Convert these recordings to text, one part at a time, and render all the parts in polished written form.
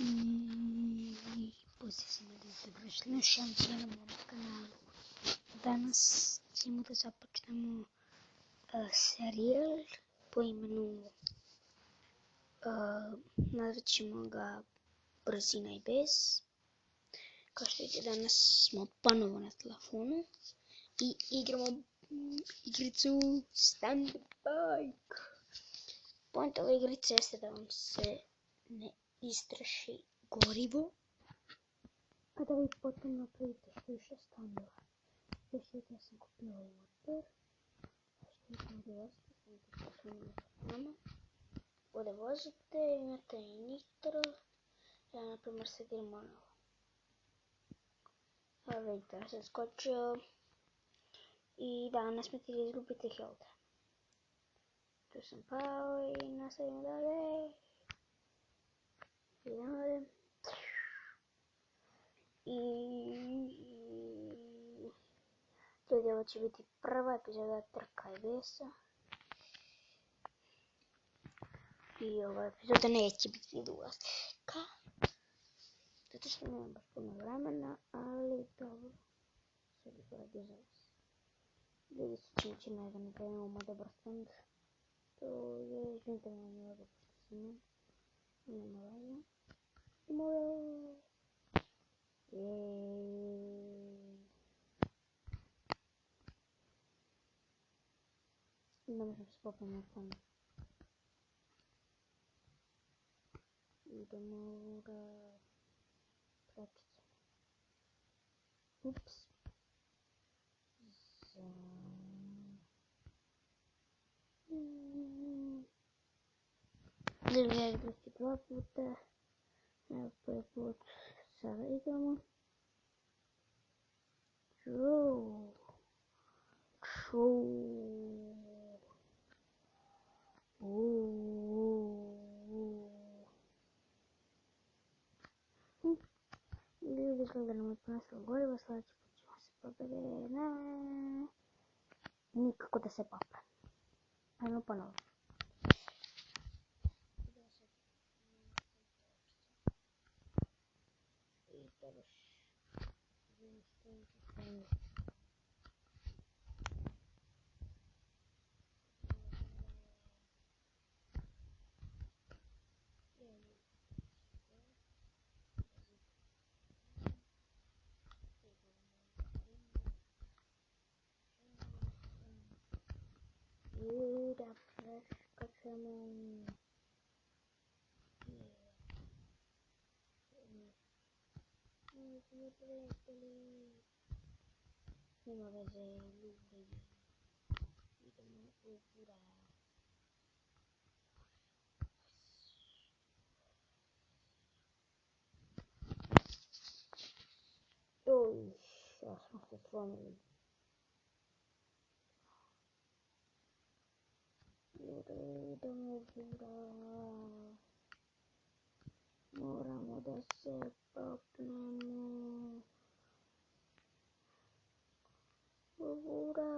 I pozdrav svima da ste došli na još jedan na mom kanalu. Danas ćemo da započnemo serijal po imenu, nazvat ćemo ga Brzina i bez. Kao što vidite, danas smo ponovo na telefonu i igramo igricu Stand Bike. Point ove igrice jeste da vam se ne istroši gorivo, a da vi potom napravite što više standova. Još ja sam kupio ovaj motor, što je ovdje vozite, ovdje vozite, imate i nitro, ja na primjer sad idem ono. Evo vidite, ja sam skočio i da, ne smijete da izgubite health. Tu sam pao i nastavimo dalje. Idemo dalje. I ljudi, ovo će biti prva epizoda Trka i besa. I ova epizoda neće biti dugačka, zato što nemam baš puno vremena, ali dobro, sve bih uradio za vas. Ljudi su činiti najedno da imamo dobar stand. To je, izvinite me na ovo pošto sam imam. Nema važno. Idemo je. Ne možem se popiti na stand. Idemo da pračice. Ups. Ljudi, ja igrati dva puta. Evo prvi put sada igramo. Ljudi, izgleda nam je ponestalo gorivo, sljedeći put ćemo se popere. Nikako da se popne. Ajmo ponovo. I da preskačemo. Nema veze, ljudi. Idemo u bura. Oj, ja smo se slomili. Idemo u bura. Moramo da se popnemo. U bura.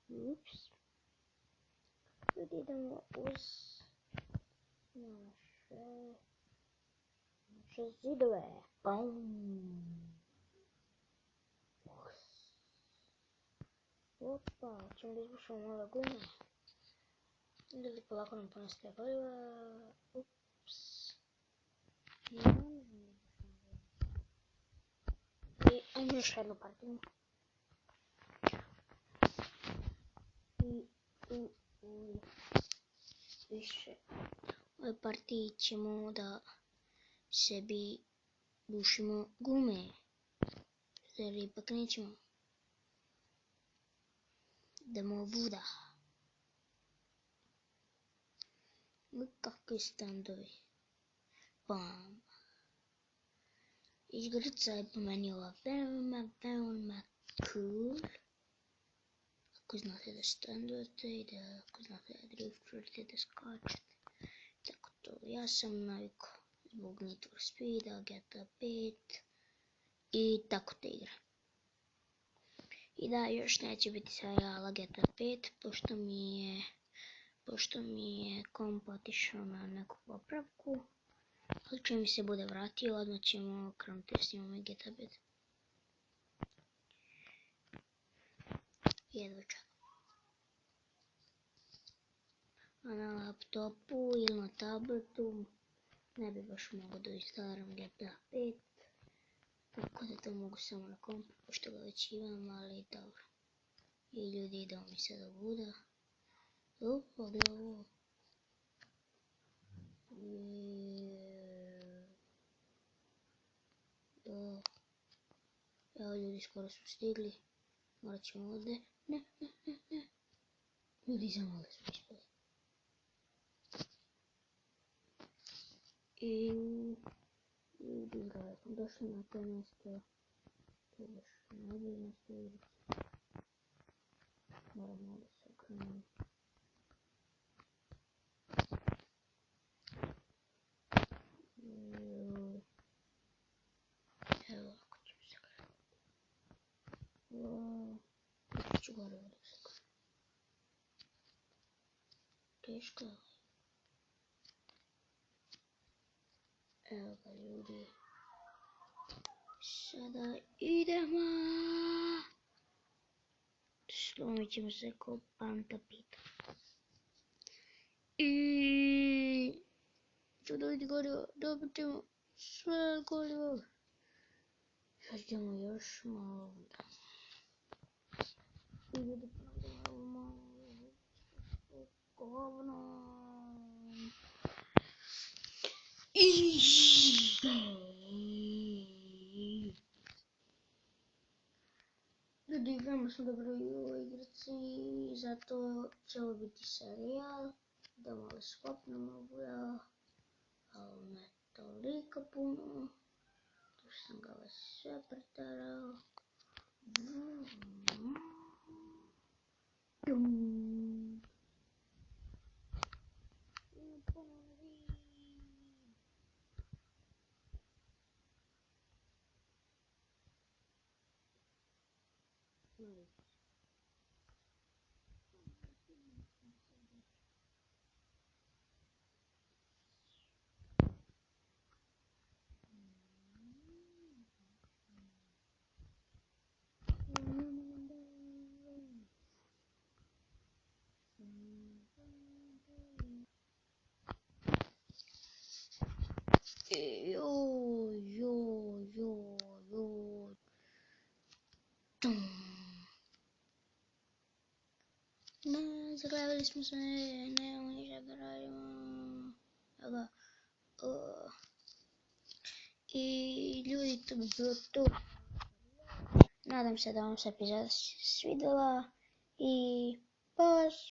Ups. Ljudi, idemo uz naše zidove. Bum. Opa, ćemo da izbušamo malo gume. Ljudi, polako nam ponestaje goriva. Ups. I ajmo još jednu partiju. I više. U ovoj partiji ćemo da sebi bušimo gume. Zar ipak nećemo? Idemo vuda. Kakvi standovi. Bam. Igrica je po meni ova veoma cool. Ako znate da standujete i da ako znate da driftrujete, da skačete. Tako to. Ja sam navikao zbog Need for Speeda, GTA 5 i tako te igre. I da, još neće biti serijala GTA 5, pošto mi je pošto mi je komp otišao na neku popravku. Ali čim mi se bude vratio, odmah ćemo krenuti jer snimamo i GTA 5. Jedva čekam. A na laptopu ili na tabletu ne bi baš mogao da instaliram GTA 5. Tako da to mogu samo na kompu, pošto ga već imam, ali dobro. I ljudi, idemo mi se do buda. Ovdje je ovo. Evo ljudi, skoro smo stigli. Morat ćemo ovdje. Ne. Ljudi, samo ovdje smo ispali. I ljudi, kada smo došli na to mjesto, to je baš najbolje mjesto u igrici. Moram ovdje se okrenuti. Evo, ako ćemo se krenuti. Ću gore ovdje se krenuti. Teško je. Evo ga ljudi. Sada idemo. Slomit ćemo se ko Panta Pita. I ću dobiti gorivo. Dobit ćemo sve gorivo. Sad ćemo još malo. I ljudi pravimo govno. Ljudi, veoma sam dobro u ovoj igrici, zato će ovo biti serijal, da malo skopnem ovoja, ali ne toliko puno, tu sam ga vas sve pretarao. Ne, zaglavili smo se, nemamo ništa da radimo. Evo. I ljudi, to bi bilo to. Nadam se da vam se epizoda svidjela i pozdrav!